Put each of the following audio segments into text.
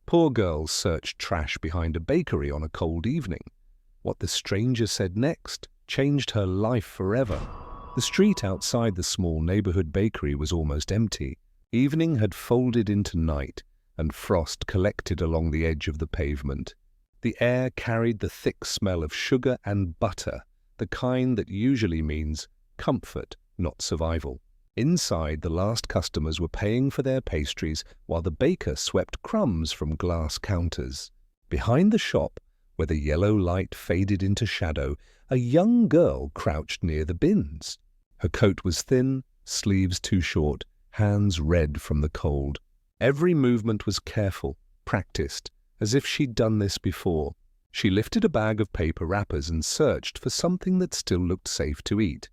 Poor girls searched trash behind a bakery on a cold evening. What the stranger said next changed her life forever. The street outside the small neighborhood bakery was almost empty. Evening had folded into night, and frost collected along the edge of the pavement. The air carried the thick smell of sugar and butter, the kind that usually means comfort, not survival. Inside, the last customers were paying for their pastries while the baker swept crumbs from glass counters. Behind the shop, where the yellow light faded into shadow, a young girl crouched near the bins. Her coat was thin, sleeves too short, hands red from the cold. Every movement was careful, practiced, as if she'd done this before. She lifted a bag of paper wrappers and searched for something that still looked safe to eat.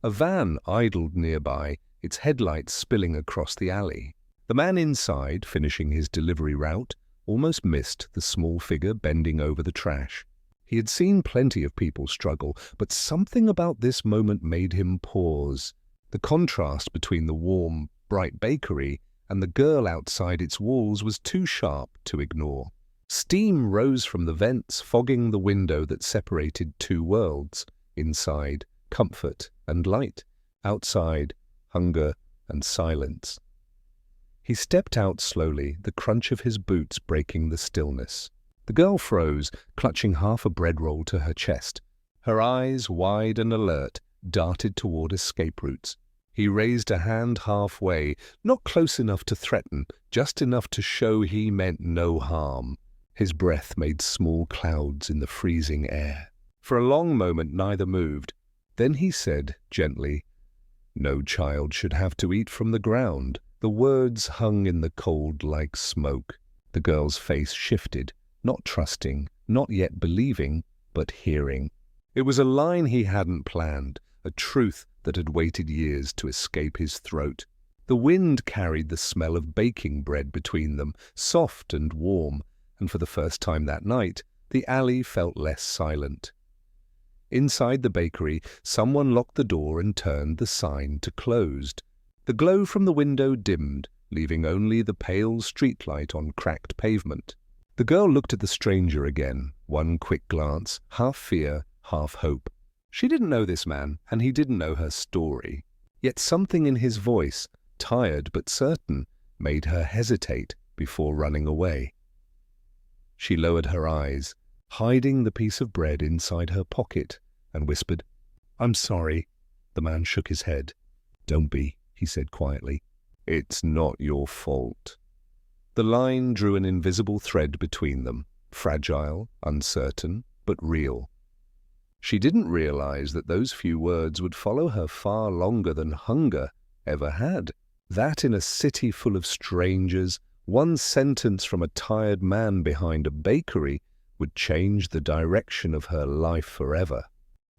A van idled nearby, its headlights spilling across the alley. The man inside, finishing his delivery route, almost missed the small figure bending over the trash. He had seen plenty of people struggle, but something about this moment made him pause. The contrast between the warm, bright bakery and the girl outside its walls was too sharp to ignore. Steam rose from the vents, fogging the window that separated two worlds. Inside, comfort and light. Outside, hunger and silence. He stepped out slowly, the crunch of his boots breaking the stillness. The girl froze, clutching half a bread roll to her chest. Her eyes, wide and alert, darted toward escape routes. He raised a hand halfway, not close enough to threaten, just enough to show he meant no harm. His breath made small clouds in the freezing air. For a long moment neither moved. Then he said, gently, "No child should have to eat from the ground." The words hung in the cold like smoke. The girl's face shifted, not trusting, not yet believing, but hearing. It was a line he hadn't planned, a truth that had waited years to escape his throat. The wind carried the smell of baking bread between them, soft and warm, and for the first time that night, the alley felt less silent. Inside the bakery, someone locked the door and turned the sign to closed. The glow from the window dimmed, leaving only the pale streetlight on cracked pavement. The girl looked at the stranger again, one quick glance, half fear, half hope. She didn't know this man, and he didn't know her story. Yet something in his voice, tired but certain, made her hesitate before running away. She lowered her eyes, hiding the piece of bread inside her pocket, and whispered, "I'm sorry." The man shook his head. "Don't be," he said quietly. "It's not your fault." The line drew an invisible thread between them, fragile, uncertain, but real. She didn't realize that those few words would follow her far longer than hunger ever had. That in a city full of strangers, one sentence from a tired man behind a bakery would change the direction of her life forever.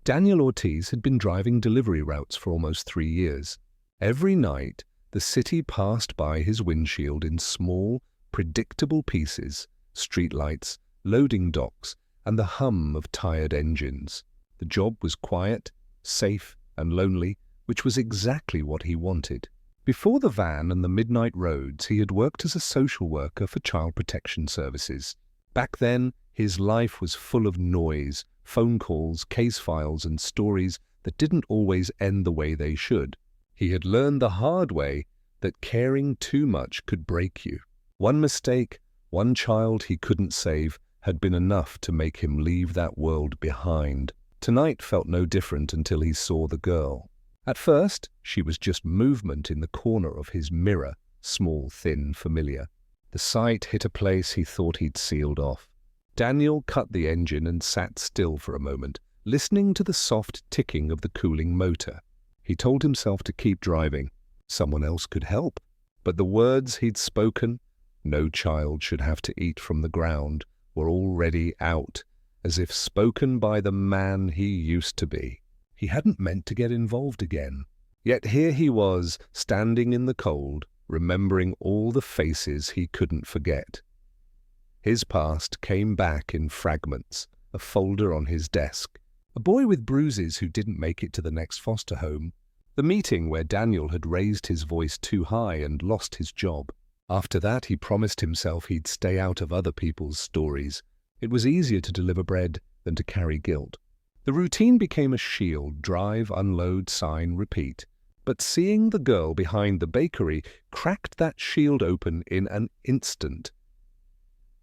Daniel Ortiz had been driving delivery routes for almost 3 years. Every night, the city passed by his windshield in small, predictable pieces, streetlights, loading docks, and the hum of tired engines. The job was quiet, safe, and lonely, which was exactly what he wanted. Before the van and the midnight roads, he had worked as a social worker for child protection services. Back then, his life was full of noise, phone calls, case files, and stories that didn't always end the way they should. He had learned the hard way that caring too much could break you. One mistake, one child he couldn't save, had been enough to make him leave that world behind. Tonight felt no different until he saw the girl. At first, she was just movement in the corner of his mirror, small, thin, familiar. The sight hit a place he thought he'd sealed off. Daniel cut the engine and sat still for a moment, listening to the soft ticking of the cooling motor. He told himself to keep driving. Someone else could help. But the words he'd spoken, "No child should have to eat from the ground," were already out, as if spoken by the man he used to be. He hadn't meant to get involved again. Yet here he was, standing in the cold, remembering all the faces he couldn't forget. His past came back in fragments, a folder on his desk, a boy with bruises who didn't make it to the next foster home, the meeting where Daniel had raised his voice too high and lost his job, After that, he promised himself he'd stay out of other people's stories. It was easier to deliver bread than to carry guilt. The routine became a shield: drive, unload, sign, repeat. But seeing the girl behind the bakery cracked that shield open in an instant.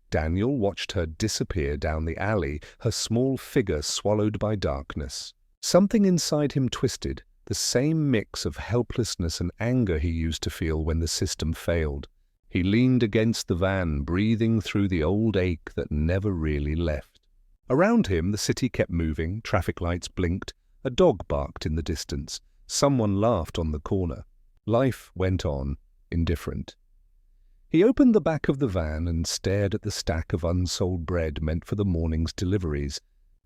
Daniel watched her disappear down the alley, her small figure swallowed by darkness. Something inside him twisted, the same mix of helplessness and anger he used to feel when the system failed. He leaned against the van, breathing through the old ache that never really left. Around him, the city kept moving, traffic lights blinked, a dog barked in the distance, someone laughed on the corner. Life went on, indifferent. He opened the back of the van and stared at the stack of unsold bread meant for the morning's deliveries.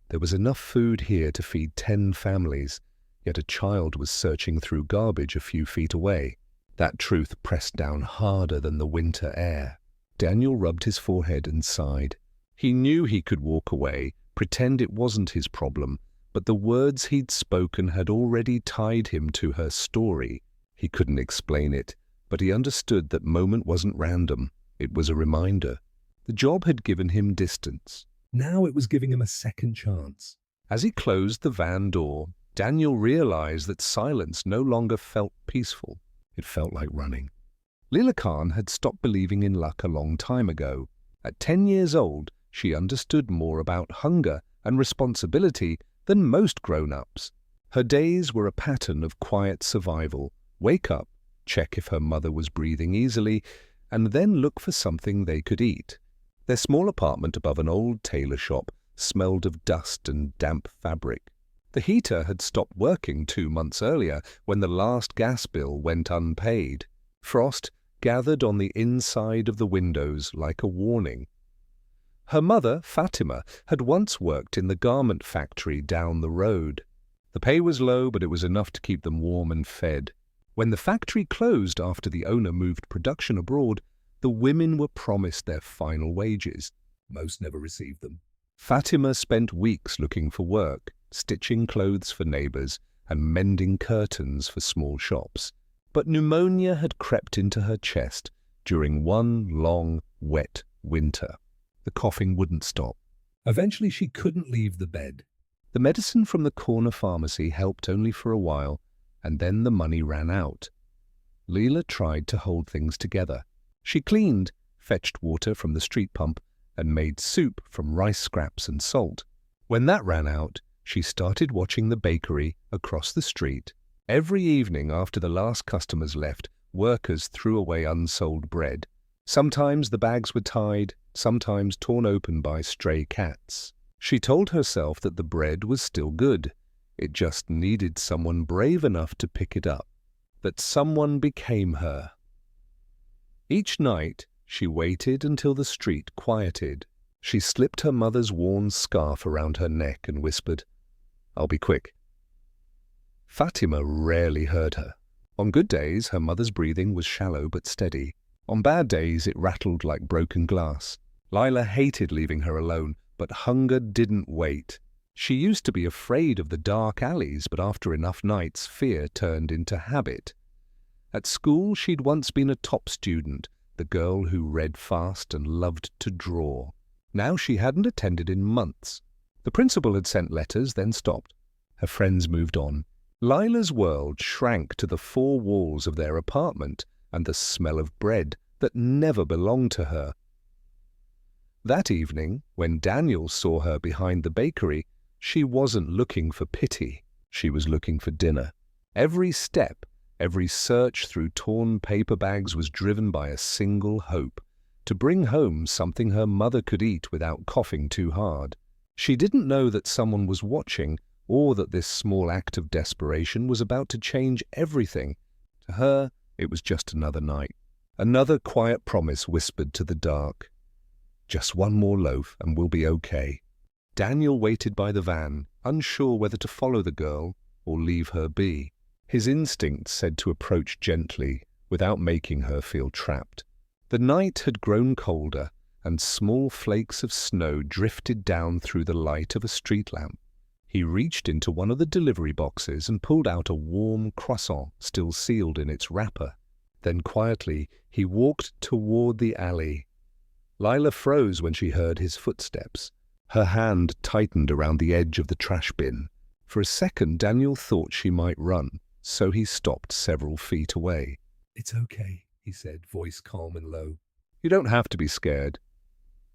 There was enough food here to feed 10 families, yet a child was searching through garbage a few feet away. That truth pressed down harder than the winter air. Daniel rubbed his forehead and sighed. He knew he could walk away, pretend it wasn't his problem, but the words he'd spoken had already tied him to her story. He couldn't explain it, but he understood that moment wasn't random. It was a reminder. The job had given him distance. Now it was giving him a second chance. As he closed the van door, Daniel realized that silence no longer felt peaceful. It felt like running. Leela Khan had stopped believing in luck a long time ago. At 10 years old, she understood more about hunger and responsibility than most grown-ups. Her days were a pattern of quiet survival. Wake up, check if her mother was breathing easily, and then look for something they could eat. Their small apartment above an old tailor shop smelled of dust and damp fabric. The heater had stopped working 2 months earlier when the last gas bill went unpaid. Frost gathered on the inside of the windows like a warning. Her mother, Fatima, had once worked in the garment factory down the road. The pay was low, but it was enough to keep them warm and fed. When the factory closed after the owner moved production abroad, the women were promised their final wages. Most never received them. Fatima spent weeks looking for work, stitching clothes for neighbors and mending curtains for small shops. But pneumonia had crept into her chest during one long, wet winter. The coughing wouldn't stop. Eventually she couldn't leave the bed. The medicine from the corner pharmacy helped only for a while, and then the money ran out. Leela tried to hold things together. She cleaned, fetched water from the street pump, and made soup from rice scraps and salt. When that ran out, she started watching the bakery across the street. Every evening after the last customers left, workers threw away unsold bread. Sometimes the bags were tied, sometimes torn open by stray cats. She told herself that the bread was still good. It just needed someone brave enough to pick it up. That someone became her. Each night, she waited until the street quieted. She slipped her mother's worn scarf around her neck and whispered, "I'll be quick." Fatima rarely heard her. On good days, her mother's breathing was shallow but steady. On bad days, it rattled like broken glass. Lila hated leaving her alone, but hunger didn't wait. She used to be afraid of the dark alleys, but after enough nights, fear turned into habit. At school, she'd once been a top student, the girl who read fast and loved to draw. Now she hadn't attended in months. The principal had sent letters, then stopped. Her friends moved on. Lila's world shrank to the 4 walls of their apartment and the smell of bread that never belonged to her. That evening, when Daniel saw her behind the bakery, she wasn't looking for pity. She was looking for dinner. Every step, every search through torn paper bags was driven by a single hope: to bring home something her mother could eat without coughing too hard. She didn't know that someone was watching, or that this small act of desperation was about to change everything. To her, it was just another night. Another quiet promise whispered to the dark. Just one more loaf and we'll be okay. Daniel waited by the van, unsure whether to follow the girl or leave her be. His instinct said to approach gently, without making her feel trapped. The night had grown colder, and small flakes of snow drifted down through the light of a street lamp. He reached into one of the delivery boxes and pulled out a warm croissant still sealed in its wrapper. Then quietly, he walked toward the alley. Lila froze when she heard his footsteps. Her hand tightened around the edge of the trash bin. For a second, Daniel thought she might run, so he stopped several feet away. "It's okay," he said, voice calm and low. "You don't have to be scared."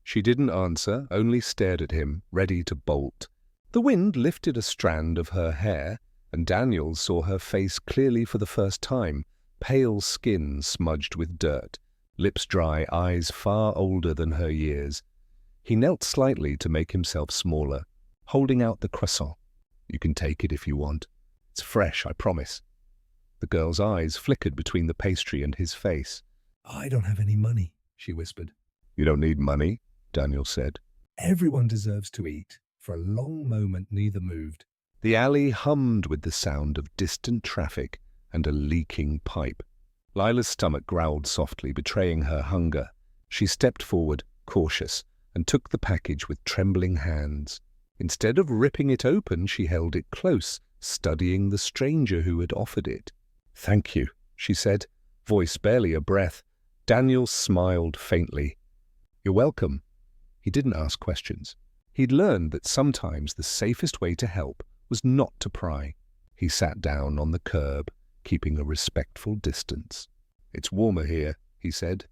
She didn't answer, only stared at him, ready to bolt. The wind lifted a strand of her hair, and Daniel saw her face clearly for the first time, pale skin smudged with dirt, lips dry, eyes far older than her years. He knelt slightly to make himself smaller, holding out the croissant. "You can take it if you want. It's fresh, I promise." The girl's eyes flickered between the pastry and his face. "I don't have any money," she whispered. "You don't need money," Daniel said. "Everyone deserves to eat." For a long moment, neither moved. The alley hummed with the sound of distant traffic and a leaking pipe. Lila's stomach growled softly, betraying her hunger. She stepped forward, cautious, and took the package with trembling hands. Instead of ripping it open, she held it close, studying the stranger who had offered it. "Thank you," she said, voice barely a breath. Daniel smiled faintly. "You're welcome." He didn't ask questions. He'd learned that sometimes the safest way to help was not to pry. He sat down on the curb, keeping a respectful distance. "It's warmer here," he said.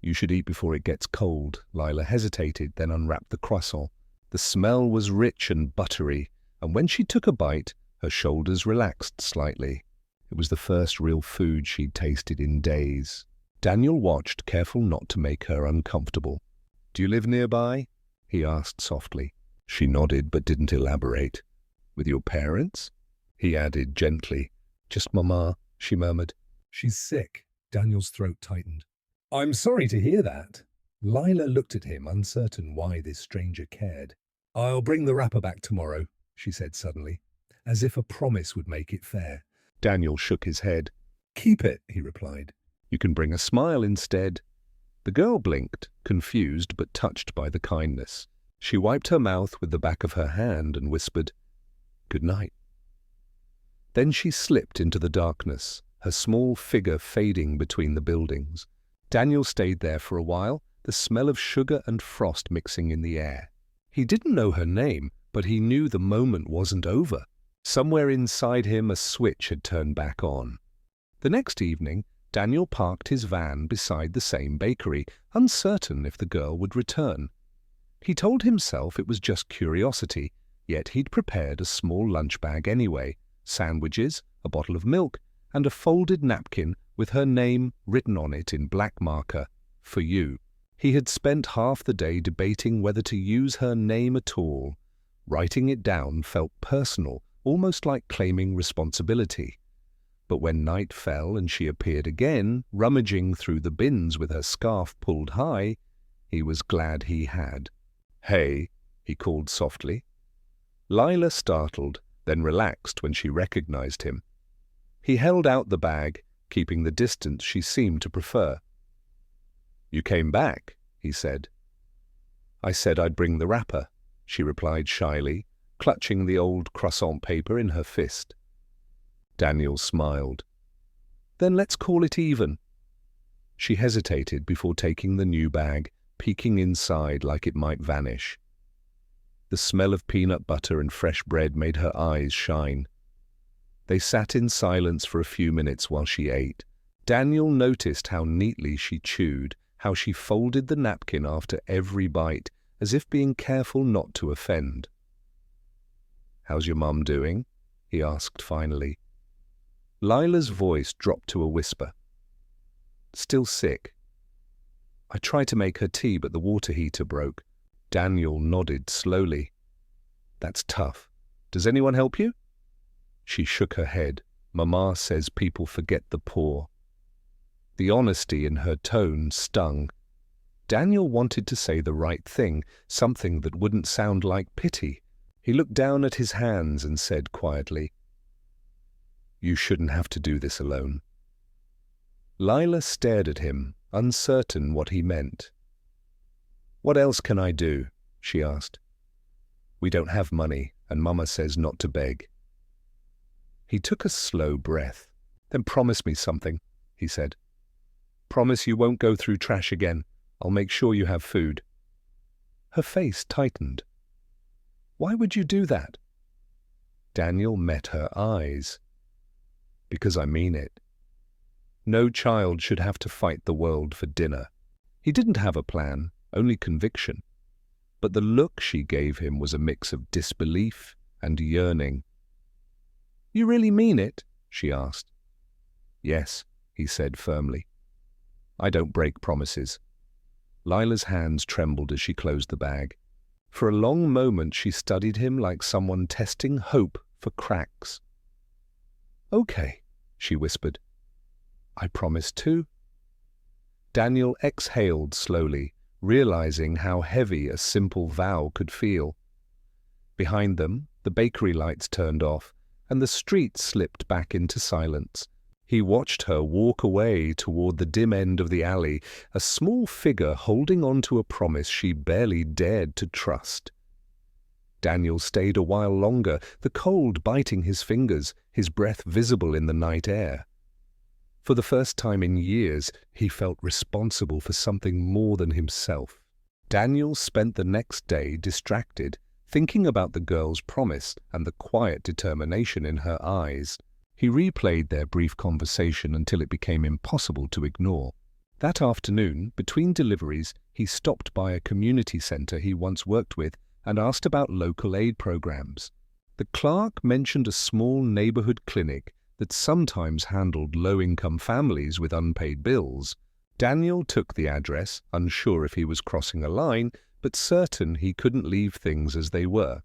"You should eat before it gets cold." Lila hesitated, then unwrapped the croissant. The smell was rich and buttery, and when she took a bite, her shoulders relaxed slightly. It was the first real food she'd tasted in days. Daniel watched, careful not to make her uncomfortable. "Do you live nearby?" he asked softly. She nodded but didn't elaborate. "With your parents?" he added gently. "Just Mama," she murmured. "She's sick." Daniel's throat tightened. "I'm sorry to hear that." Lila looked at him, uncertain why this stranger cared. "I'll bring the wrapper back tomorrow," she said suddenly, as if a promise would make it fair. Daniel shook his head. "Keep it," he replied. "You can bring a smile instead." The girl blinked, confused but touched by the kindness. She wiped her mouth with the back of her hand and whispered, "Good night." Then she slipped into the darkness, her small figure fading between the buildings. Daniel stayed there for a while, the smell of sugar and frost mixing in the air. He didn't know her name, but he knew the moment wasn't over. Somewhere inside him a switch had turned back on. The next evening, Daniel parked his van beside the same bakery, uncertain if the girl would return. He told himself it was just curiosity, yet he'd prepared a small lunch bag anyway, sandwiches, a bottle of milk, and a folded napkin with her name written on it in black marker, "For you." He had spent half the day debating whether to use her name at all. Writing it down felt personal, almost like claiming responsibility. But when night fell and she appeared again, rummaging through the bins with her scarf pulled high, he was glad he had. "Hey," he called softly. Lila startled, then relaxed when she recognized him. He held out the bag, keeping the distance she seemed to prefer. "You came back," he said. "I said I'd bring the wrapper," she replied shyly, clutching the old croissant paper in her fist. Daniel smiled. "Then let's call it even." She hesitated before taking the new bag, peeking inside like it might vanish. The smell of peanut butter and fresh bread made her eyes shine. They sat in silence for a few minutes while she ate. Daniel noticed how neatly she chewed, how she folded the napkin after every bite, as if being careful not to offend. "How's your mum doing?" he asked finally. Lila's voice dropped to a whisper. "Still sick. I tried to make her tea, but the water heater broke." Daniel nodded slowly. "That's tough. Does anyone help you?" She shook her head. "Mama says people forget the poor." The honesty in her tone stung. Daniel wanted to say the right thing, something that wouldn't sound like pity. He looked down at his hands and said quietly, "You shouldn't have to do this alone." Lila stared at him, uncertain what he meant. "What else can I do?" she asked. "We don't have money, and Mama says not to beg." He took a slow breath. "Then promise me something," he said. Promise you won't go through trash again. I'll make sure you have food." Her face tightened. "Why would you do that?" Daniel met her eyes. "Because I mean it. No child should have to fight the world for dinner." He didn't have a plan, only conviction. But the look she gave him was a mix of disbelief and yearning. "You really mean it?" she asked. "Yes," he said firmly. "I don't break promises." Lila's hands trembled as she closed the bag. For a long moment she studied him like someone testing hope for cracks. "Okay," she whispered. "I promise too." Daniel exhaled slowly, realizing how heavy a simple vow could feel. Behind them, the bakery lights turned off, and the street slipped back into silence. He watched her walk away toward the dim end of the alley, a small figure holding on to a promise she barely dared to trust. Daniel stayed a while longer, the cold biting his fingers, his breath visible in the night air. For the first time in years, he felt responsible for something more than himself. Daniel spent the next day distracted, thinking about the girl's promise and the quiet determination in her eyes. He replayed their brief conversation until it became impossible to ignore. That afternoon, between deliveries, he stopped by a community center he once worked with and asked about local aid programs. The clerk mentioned a small neighborhood clinic that sometimes handled low-income families with unpaid bills. Daniel took the address, unsure if he was crossing a line, but certain he couldn't leave things as they were.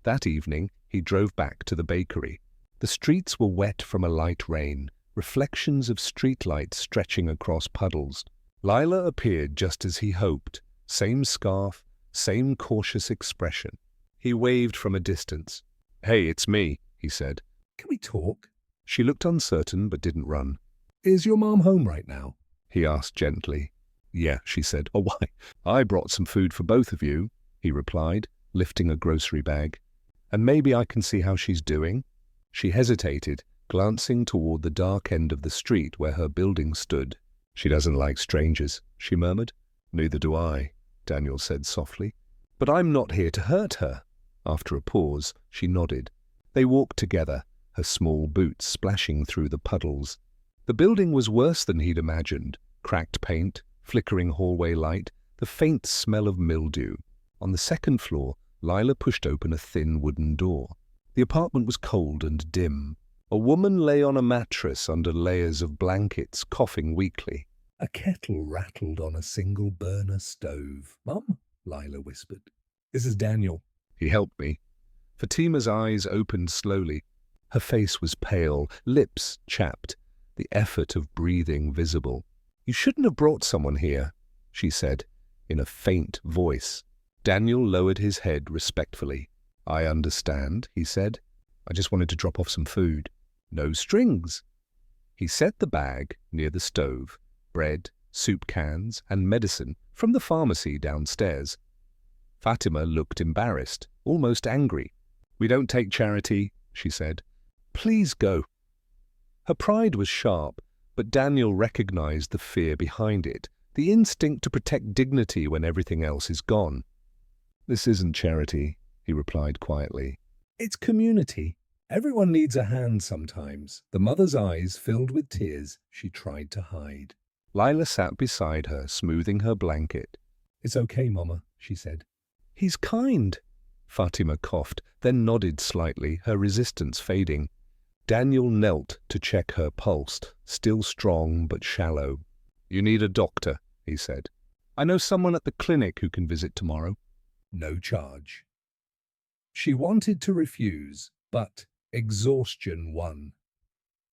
That evening, he drove back to the bakery. The streets were wet from a light rain, reflections of streetlights stretching across puddles. Lila appeared just as he hoped, same scarf, same cautious expression. He waved from a distance. "Hey, it's me," he said. "Can we talk?" She looked uncertain but didn't run. "Is your mom home right now?" He asked gently. "Yeah," she said. "Oh, why? I brought some food for both of you," he replied, lifting a grocery bag. "And maybe I can see how she's doing?" She hesitated, glancing toward the dark end of the street where her building stood. "She doesn't like strangers," she murmured. "Neither do I," Daniel said softly. "But I'm not here to hurt her." After a pause, she nodded. They walked together, her small boots splashing through the puddles. The building was worse than he'd imagined. Cracked paint, flickering hallway light, the faint smell of mildew. On the second floor, Lila pushed open a thin wooden door. The apartment was cold and dim. A woman lay on a mattress under layers of blankets, coughing weakly. A kettle rattled on a single burner stove. "Mum," Lila whispered. "This is Daniel." He helped me. Fatima's eyes opened slowly. Her face was pale, lips chapped, the effort of breathing visible. "You shouldn't have brought someone here," she said, in a faint voice. Daniel lowered his head respectfully. "I understand," he said. "I just wanted to drop off some food. No strings." He set the bag near the stove, bread, soup cans, and medicine from the pharmacy downstairs. Fatima looked embarrassed, almost angry. "We don't take charity," she said. "Please go." Her pride was sharp, but Daniel recognized the fear behind it, the instinct to protect dignity when everything else is gone. "This isn't charity," he replied quietly. "It's community. Everyone needs a hand sometimes." The mother's eyes filled with tears she tried to hide. Lila sat beside her, smoothing her blanket. "It's okay, Mama," she said. "He's kind." Fatima coughed, then nodded slightly, her resistance fading. Daniel knelt to check her pulse, still strong but shallow. "You need a doctor," he said. "I know someone at the clinic who can visit tomorrow." No charge. She wanted to refuse, but exhaustion won.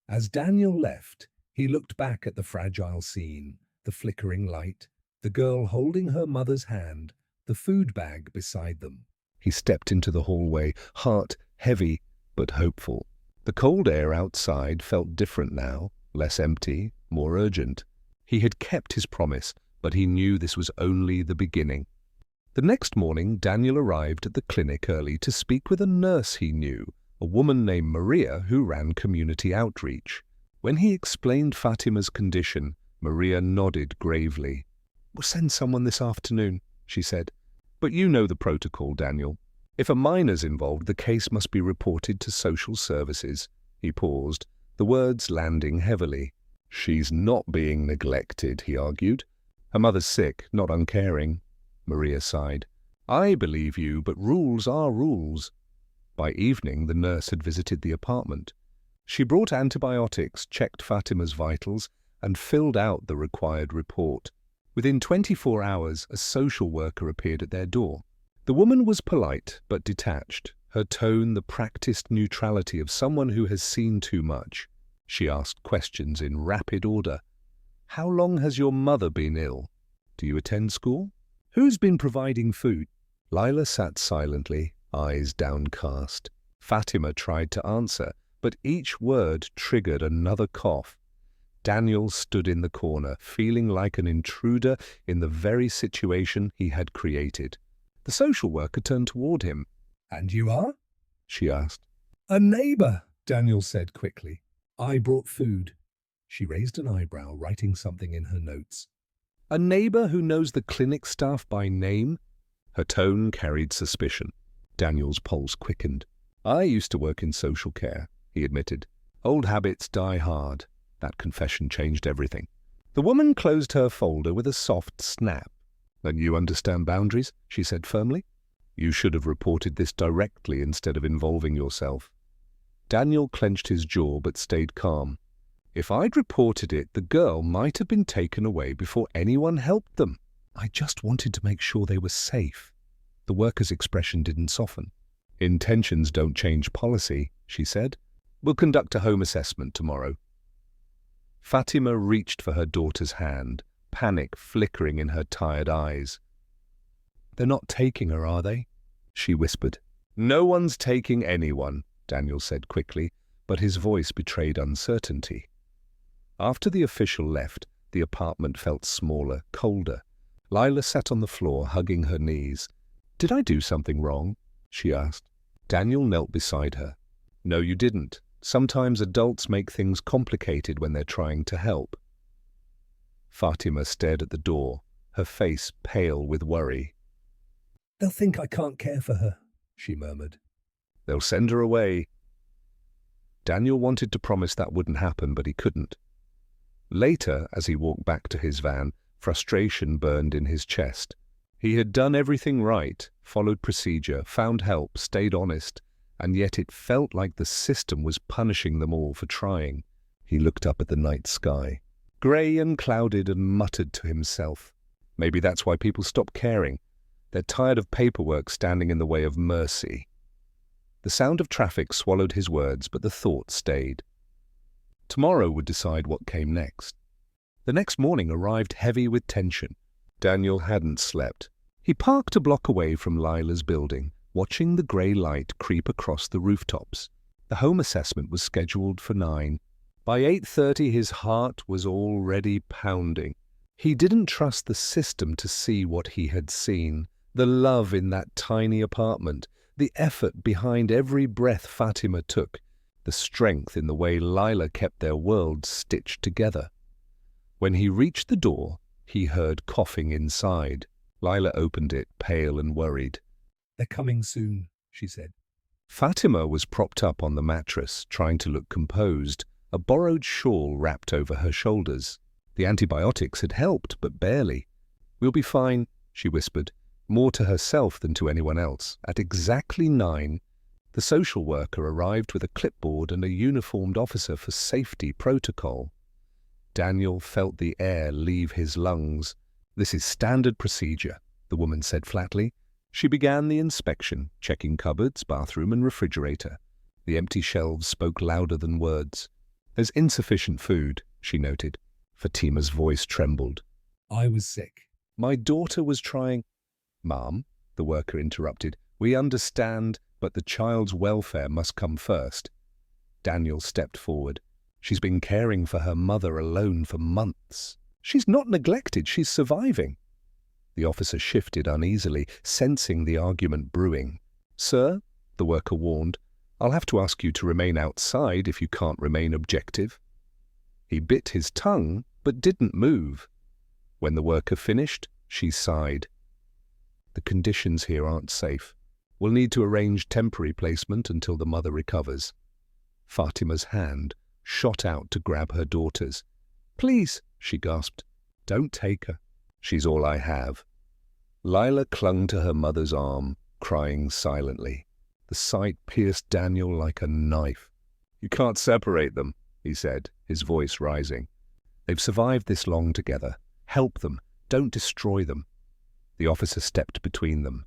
As Daniel left, he looked back at the fragile scene, the flickering light, the girl holding her mother's hand, the food bag beside them. He stepped into the hallway, heart heavy but hopeful. The cold air outside felt different now, less empty, more urgent. He had kept his promise, but he knew this was only the beginning. The next morning, Daniel arrived at the clinic early to speak with a nurse he knew, a woman named Maria who ran community outreach. When he explained Fatima's condition, Maria nodded gravely. "We'll send someone this afternoon," she said. "But you know the protocol, Daniel. If a minor's involved, the case must be reported to social services." He paused, the words landing heavily. "She's not being neglected," he argued. "Her mother's sick, not uncaring." Maria sighed. "I believe you, but rules are rules." By evening, the nurse had visited the apartment. She brought antibiotics, checked Fatima's vitals, and filled out the required report. Within 24 hours, a social worker appeared at their door. The woman was polite but detached, her tone the practiced neutrality of someone who has seen too much. She asked questions in rapid order. "How long has your mother been ill? Do you attend school? Who's been providing food?" Lila sat silently, eyes downcast. Fatima tried to answer, but each word triggered another cough. Daniel stood in the corner, feeling like an intruder in the very situation he had created. The social worker turned toward him. "And you are?" she asked. "A neighbor," Daniel said quickly. "I brought food." She raised an eyebrow, writing something in her notes. "A neighbor who knows the clinic staff by name?" Her tone carried suspicion. Daniel's pulse quickened. "I used to work in social care," he admitted. "Old habits die hard." That confession changed everything. The woman closed her folder with a soft snap. "Then you understand boundaries," she said firmly. "You should have reported this directly instead of involving yourself." Daniel clenched his jaw but stayed calm. "If I'd reported it, the girl might have been taken away before anyone helped them. I just wanted to make sure they were safe." The worker's expression didn't soften. "Intentions don't change policy," she said. "We'll conduct a home assessment tomorrow." Fatima reached for her daughter's hand, panic flickering in her tired eyes. "They're not taking her, are they?" she whispered. "No one's taking anyone," Daniel said quickly, but his voice betrayed uncertainty. After the official left, the apartment felt smaller, colder. Lila sat on the floor, hugging her knees. "Did I do something wrong?" she asked. Daniel knelt beside her. "No, you didn't. Sometimes adults make things complicated when they're trying to help." Fatima stared at the door, her face pale with worry. "They'll think I can't care for her," she murmured. "They'll send her away." Daniel wanted to promise that wouldn't happen, but he couldn't. Later, as he walked back to his van, frustration burned in his chest. He had done everything right, followed procedure, found help, stayed honest, and yet it felt like the system was punishing them all for trying. He looked up at the night sky, grey and clouded, and muttered to himself, "Maybe that's why people stop caring. They're tired of paperwork standing in the way of mercy." The sound of traffic swallowed his words, but the thought stayed. Tomorrow would decide what came next. The next morning arrived heavy with tension. Daniel hadn't slept. He parked a block away from Lila's building, watching the grey light creep across the rooftops. The home assessment was scheduled for 9. By 8:30 his heart was already pounding. He didn't trust the system to see what he had seen, the love in that tiny apartment, the effort behind every breath Fatima took, the strength in the way Lila kept their worlds stitched together. When he reached the door, he heard coughing inside. Lila opened it, pale and worried. "They're coming soon," she said. Fatima was propped up on the mattress, trying to look composed, a borrowed shawl wrapped over her shoulders. The antibiotics had helped, but barely. "We'll be fine," she whispered, more to herself than to anyone else. At exactly 9, the social worker arrived with a clipboard and a uniformed officer for safety protocol. Daniel felt the air leave his lungs. "This is standard procedure," the woman said flatly. She began the inspection, checking cupboards, bathroom and refrigerator. The empty shelves spoke louder than words. "There's insufficient food," she noted. Fatima's voice trembled. "I was sick." "My daughter was trying—" "Ma'am," the worker interrupted, "we understand, but the child's welfare must come first." Daniel stepped forward. "She's been caring for her mother alone for months. She's not neglected, she's surviving." The officer shifted uneasily, sensing the argument brewing. "Sir," the worker warned, "I'll have to ask you to remain outside if you can't remain objective." He bit his tongue, but didn't move. When the worker finished, she sighed. The conditions here aren't safe. We'll need to arrange temporary placement until the mother recovers. Fatima's hand shot out to grab her daughter's. Please, she gasped. Don't take her. She's all I have. Lila clung to her mother's arm, crying silently. The sight pierced Daniel like a knife. You can't separate them, he said, his voice rising. They've survived this long together. Help them. Don't destroy them. The officer stepped between them.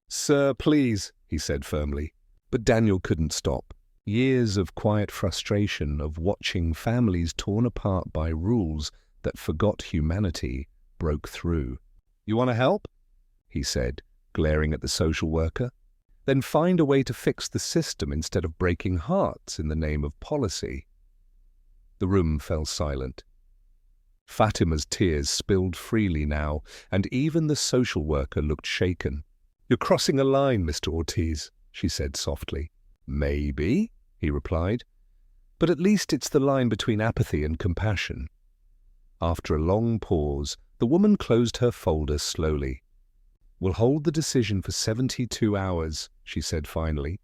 Sir, please, he said firmly. But Daniel couldn't stop. Years of quiet frustration of watching families torn apart by rules that forgot humanity broke through. You want to help? He said, glaring at the social worker. Then find a way to fix the system instead of breaking hearts in the name of policy. The room fell silent. Fatima's tears spilled freely now, and even the social worker looked shaken. You're crossing a line, Mr. Ortiz, she said softly. Maybe, he replied, but at least it's the line between apathy and compassion. After a long pause, the woman closed her folder slowly. We'll hold the decision for 72 hours, she said finally.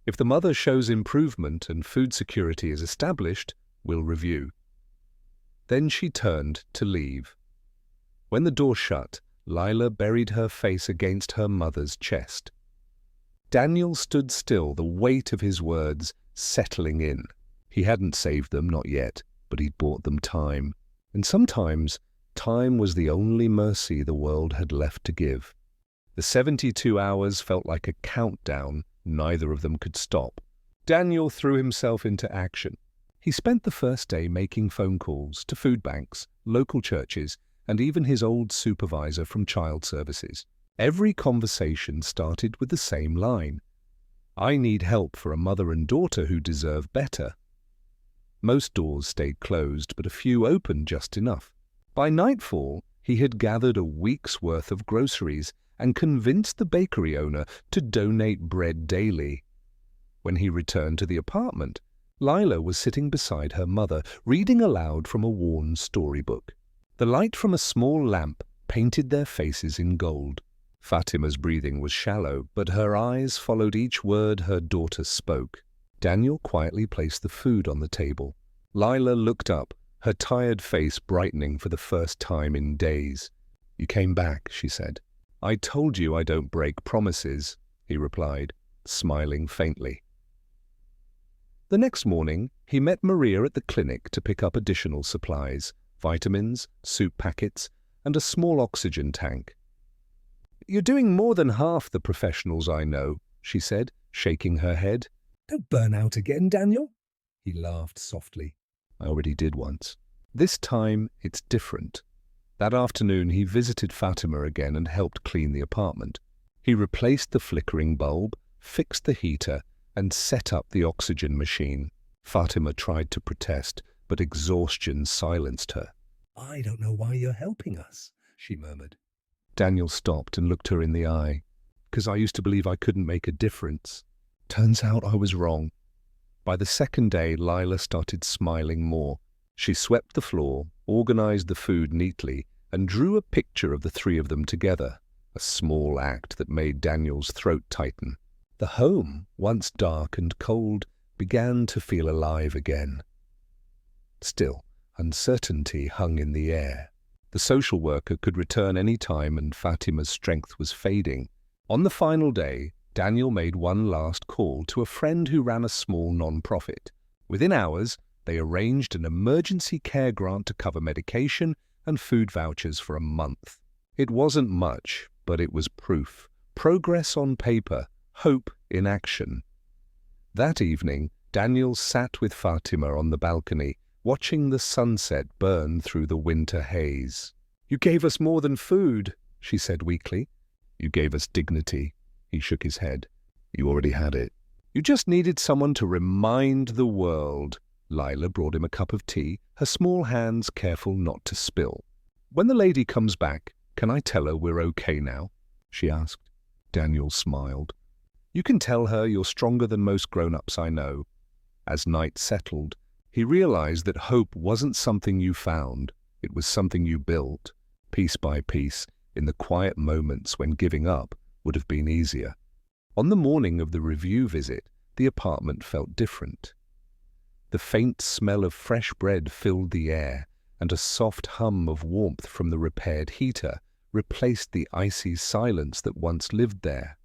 If the mother shows improvement and food security is established, we'll review. Then she turned to leave. When the door shut, Lila buried her face against her mother's chest. Daniel stood still, the weight of his words settling in. He hadn't saved them, not yet, but he'd bought them time. And sometimes, time was the only mercy the world had left to give. The 72 hours felt like a countdown neither of them could stop. Daniel threw himself into action. He spent the first day making phone calls to food banks, local churches, and even his old supervisor from child services. Every conversation started with the same line. I need help for a mother and daughter who deserve better. Most doors stayed closed, but a few opened just enough. By nightfall, he had gathered a week's worth of groceries and convinced the bakery owner to donate bread daily. When he returned to the apartment, Lila was sitting beside her mother, reading aloud from a worn storybook. The light from a small lamp painted their faces in gold. Fatima's breathing was shallow, but her eyes followed each word her daughter spoke. Daniel quietly placed the food on the table. Lila looked up, her tired face brightening for the first time in days. You came back, she said. I told you I don't break promises, he replied, smiling faintly. The next morning, he met Maria at the clinic to pick up additional supplies, vitamins, soup packets, and a small oxygen tank. You're doing more than half the professionals I know, she said, shaking her head. Don't burn out again, Daniel. He laughed softly. I already did once. This time, it's different. That afternoon, he visited Fatima again and helped clean the apartment. He replaced the flickering bulb, fixed the heater, and set up the oxygen machine. Fatima tried to protest, but exhaustion silenced her. I don't know why you're helping us, she murmured. Daniel stopped and looked her in the eye. Because I used to believe I couldn't make a difference. Turns out I was wrong. By the second day, Lila started smiling more. She swept the floor, organized the food neatly, and drew a picture of the three of them together, a small act that made Daniel's throat tighten. The home, once dark and cold, began to feel alive again. Still, uncertainty hung in the air. The social worker could return any time and Fatima's strength was fading. On the final day, Daniel made one last call to a friend who ran a small non-profit. Within hours, they arranged an emergency care grant to cover medication and food vouchers for a month. It wasn't much, but it was proof. Progress on paper, hope in action. That evening, Daniel sat with Fatima on the balcony, watching the sunset burn through the winter haze. You gave us more than food, she said weakly. You gave us dignity. He shook his head. You already had it. You just needed someone to remind the world. Lila brought him a cup of tea, her small hands careful not to spill. When the lady comes back, can I tell her we're okay now? She asked. Daniel smiled. You can tell her you're stronger than most grown-ups I know. As night settled, he realized that hope wasn't something you found. It was something you built, piece by piece, in the quiet moments when giving up would have been easier. On the morning of the review visit, the apartment felt different. The faint smell of fresh bread filled the air, and a soft hum of warmth from the repaired heater replaced the icy silence that once lived there.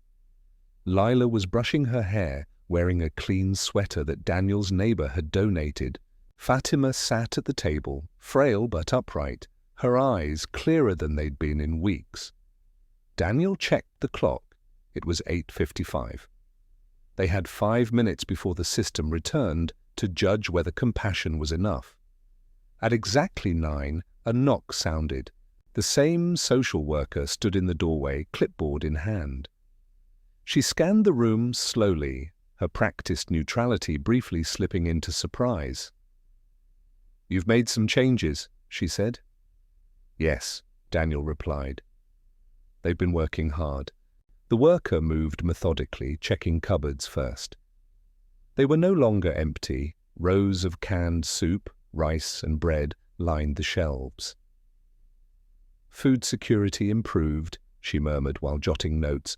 Lila was brushing her hair, wearing a clean sweater that Daniel's neighbor had donated. Fatima sat at the table, frail but upright, her eyes clearer than they'd been in weeks. Daniel checked the clock. It was 8:55. They had 5 minutes before the system returned to judge whether compassion was enough. At exactly 9, a knock sounded. The same social worker stood in the doorway, clipboard in hand. She scanned the room slowly, her practiced neutrality briefly slipping into surprise. "You've made some changes," she said. "Yes," Daniel replied. They'd been working hard. The worker moved methodically, checking cupboards first. They were no longer empty. Rows of canned soup, rice, and bread lined the shelves. "Food security improved," she murmured while jotting notes.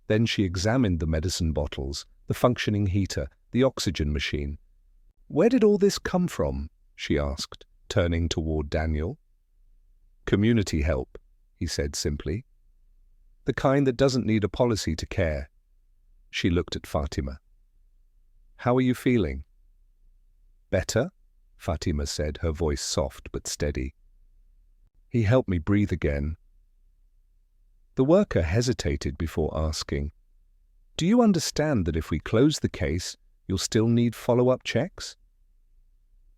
Then she examined the medicine bottles, the functioning heater, the oxygen machine. "Where did all this come from?" she asked, turning toward Daniel. "Community help," he said simply. "The kind that doesn't need a policy to care." She looked at Fatima. "How are you feeling?" "Better," Fatima said, her voice soft but steady. "He helped me breathe again." The worker hesitated before asking, "Do you understand that if we close the case, you'll still need follow-up checks?"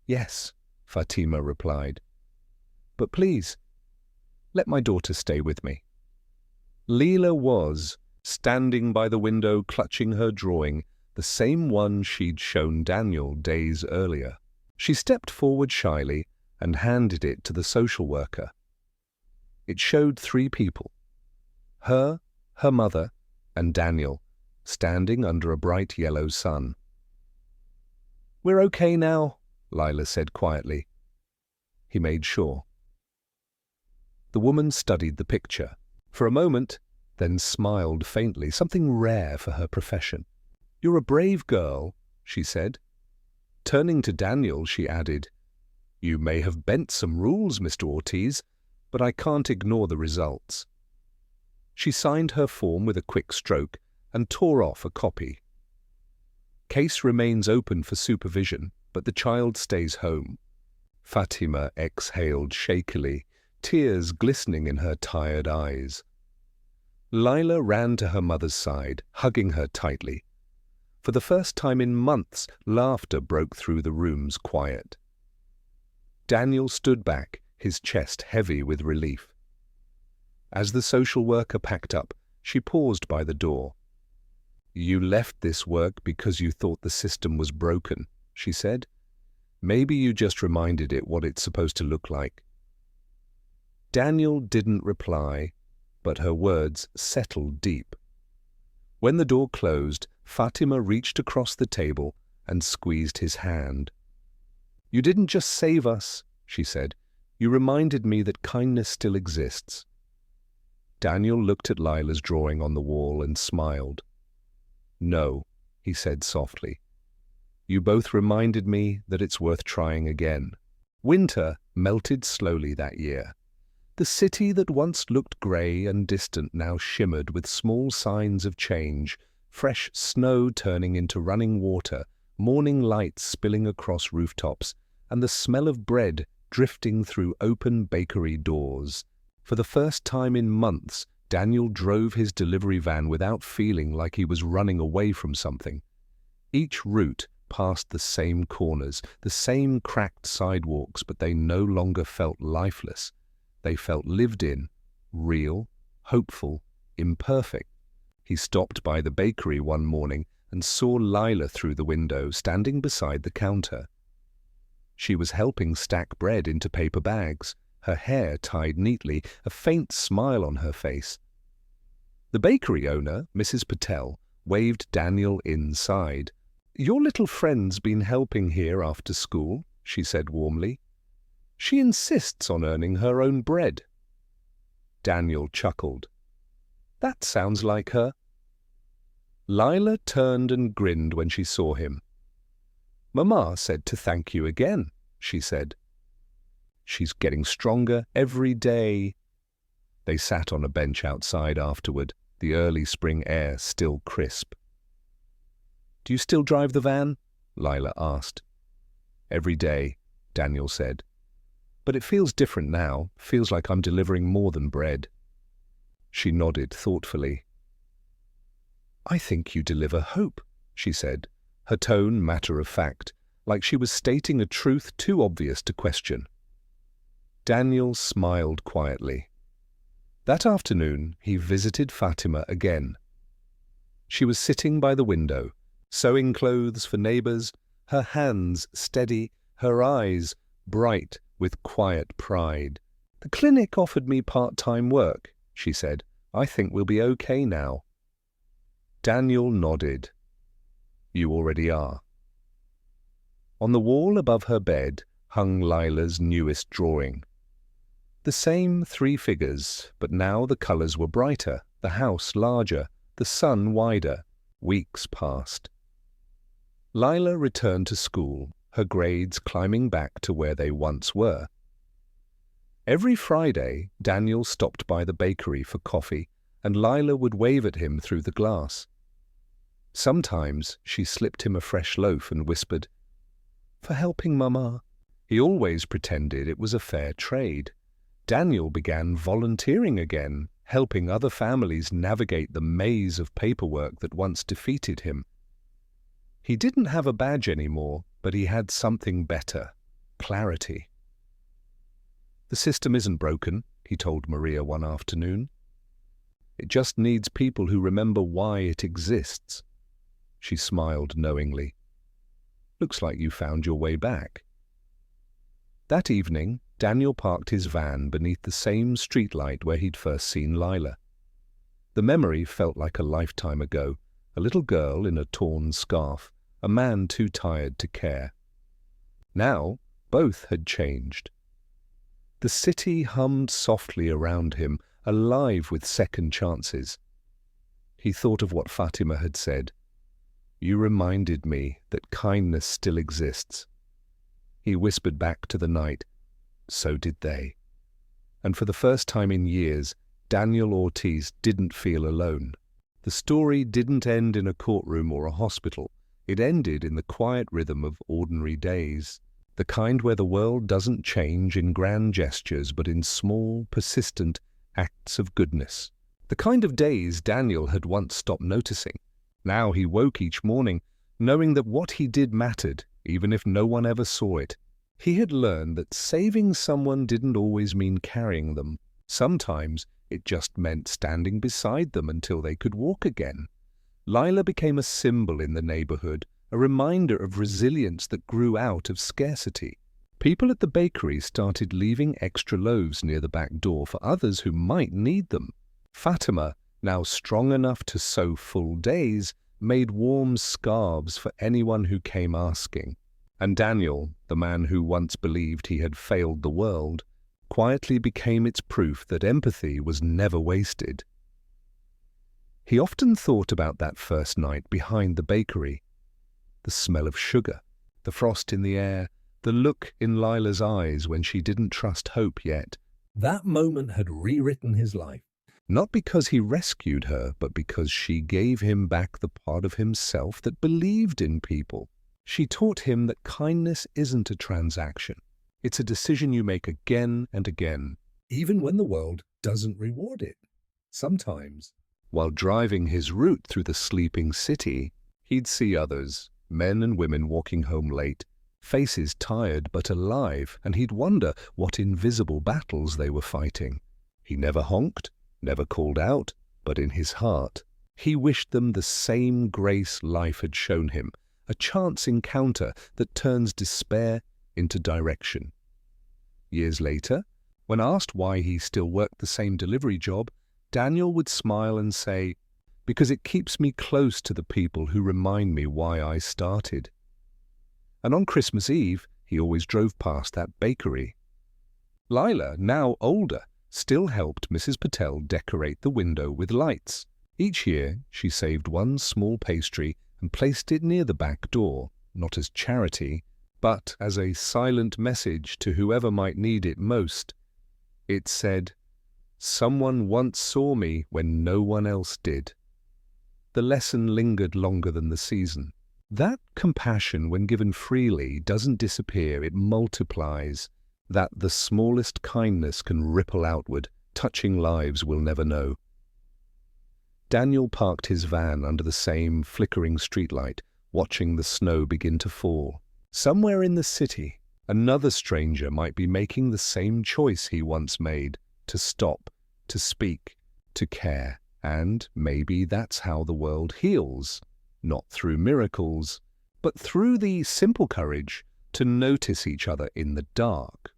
"Yes," Fatima replied. "But please, let my daughter stay with me." Leela was, standing by the window clutching her drawing, the same one she'd shown Daniel days earlier. She stepped forward shyly and handed it to the social worker. It showed 3 people. Her mother, and Daniel, standing under a bright yellow sun. "We're okay now," Lila said quietly. He made sure. The woman studied the picture for a moment, then smiled faintly, something rare for her profession. "You're a brave girl," she said. Turning to Daniel, she added, "You may have bent some rules, Mr. Ortiz, but I can't ignore the results." She signed her form with a quick stroke and tore off a copy. "Case remains open for supervision, but the child stays home." Fatima exhaled shakily, tears glistening in her tired eyes. Lila ran to her mother's side, hugging her tightly. For the first time in months, laughter broke through the room's quiet. Daniel stood back, his chest heavy with relief. As the social worker packed up, she paused by the door. "You left this work because you thought the system was broken," she said. "Maybe you just reminded it what it's supposed to look like." Daniel didn't reply, but her words settled deep. When the door closed, Fatima reached across the table and squeezed his hand. "You didn't just save us," she said. "You reminded me that kindness still exists." Daniel looked at Lila's drawing on the wall and smiled. "No," he said softly. "You both reminded me that it's worth trying again." Winter melted slowly that year. The city that once looked grey and distant now shimmered with small signs of change, fresh snow turning into running water, morning lights spilling across rooftops, and the smell of bread drifting through open bakery doors. For the first time in months, Daniel drove his delivery van without feeling like he was running away from something. Each route passed the same corners, the same cracked sidewalks, but they no longer felt lifeless. They felt lived in, real, hopeful, imperfect. He stopped by the bakery one morning and saw Lila through the window, standing beside the counter. She was helping stack bread into paper bags, her hair tied neatly, a faint smile on her face. The bakery owner, Mrs. Patel, waved Daniel inside. "Your little friend's been helping here after school," she said warmly. She insists on earning her own bread. Daniel chuckled. That sounds like her. Lila turned and grinned when she saw him. Mama said to thank you again, she said. She's getting stronger every day. They sat on a bench outside afterward, the early spring air still crisp. Do you still drive the van? Lila asked. Every day, Daniel said. But it feels different now, feels like I'm delivering more than bread. She nodded thoughtfully. I think you deliver hope, she said, her tone matter of fact, like she was stating a truth too obvious to question. Daniel smiled quietly. That afternoon, he visited Fatima again. She was sitting by the window, sewing clothes for neighbors, her hands steady, her eyes bright with quiet pride. The clinic offered me part-time work, she said. I think we'll be okay now. Daniel nodded. You already are. On the wall above her bed hung Lila's newest drawing. The same 3 figures, but now the colors were brighter, the house larger, the sun wider. Weeks passed. Lila returned to school, her grades climbing back to where they once were. Every Friday, Daniel stopped by the bakery for coffee, and Lila would wave at him through the glass. Sometimes she slipped him a fresh loaf and whispered, "For helping Mama." He always pretended it was a fair trade. Daniel began volunteering again, helping other families navigate the maze of paperwork that once defeated him. He didn't have a badge anymore, but he had something better: clarity. The system isn't broken, he told Maria one afternoon. It just needs people who remember why it exists. She smiled knowingly. Looks like you found your way back. That evening, Daniel parked his van beneath the same streetlight where he'd first seen Lila. The memory felt like a lifetime ago, a little girl in a torn scarf, a man too tired to care. Now, both had changed. The city hummed softly around him, alive with second chances. He thought of what Fatima had said. You reminded me that kindness still exists. He whispered back to the night, so did they. And for the first time in years, Daniel Ortiz didn't feel alone. The story didn't end in a courtroom or a hospital. It ended in the quiet rhythm of ordinary days, the kind where the world doesn't change in grand gestures but in small, persistent acts of goodness. The kind of days Daniel had once stopped noticing. Now he woke each morning, knowing that what he did mattered, even if no one ever saw it. He had learned that saving someone didn't always mean carrying them. Sometimes it just meant standing beside them until they could walk again. Lila became a symbol in the neighborhood, a reminder of resilience that grew out of scarcity. People at the bakery started leaving extra loaves near the back door for others who might need them. Fatima, now strong enough to sew full days, made warm scarves for anyone who came asking. And Daniel, the man who once believed he had failed the world, quietly became its proof that empathy was never wasted. He often thought about that first night behind the bakery. The smell of sugar, the frost in the air, the look in Lila's eyes when she didn't trust hope yet. That moment had rewritten his life. Not because he rescued her, but because she gave him back the part of himself that believed in people. She taught him that kindness isn't a transaction. It's a decision you make again and again. Even when the world doesn't reward it. Sometimes. While driving his route through the sleeping city, he'd see others, men and women walking home late, faces tired but alive, and he'd wonder what invisible battles they were fighting. He never honked, never called out, but in his heart, he wished them the same grace life had shown him, a chance encounter that turns despair into direction. Years later, when asked why he still worked the same delivery job, Daniel would smile and say, "Because it keeps me close to the people who remind me why I started." And on Christmas Eve, he always drove past that bakery. Lila, now older, still helped Mrs. Patel decorate the window with lights. Each year, she saved one small pastry and placed it near the back door, not as charity, but as a silent message to whoever might need it most. It said, "Someone once saw me when no one else did." The lesson lingered longer than the season. That compassion, when given freely, doesn't disappear, it multiplies. That the smallest kindness can ripple outward, touching lives we'll never know. Daniel parked his van under the same flickering streetlight, watching the snow begin to fall. Somewhere in the city, another stranger might be making the same choice he once made, to stop, to speak, to care. And maybe that's how the world heals, not through miracles, but through the simple courage to notice each other in the dark.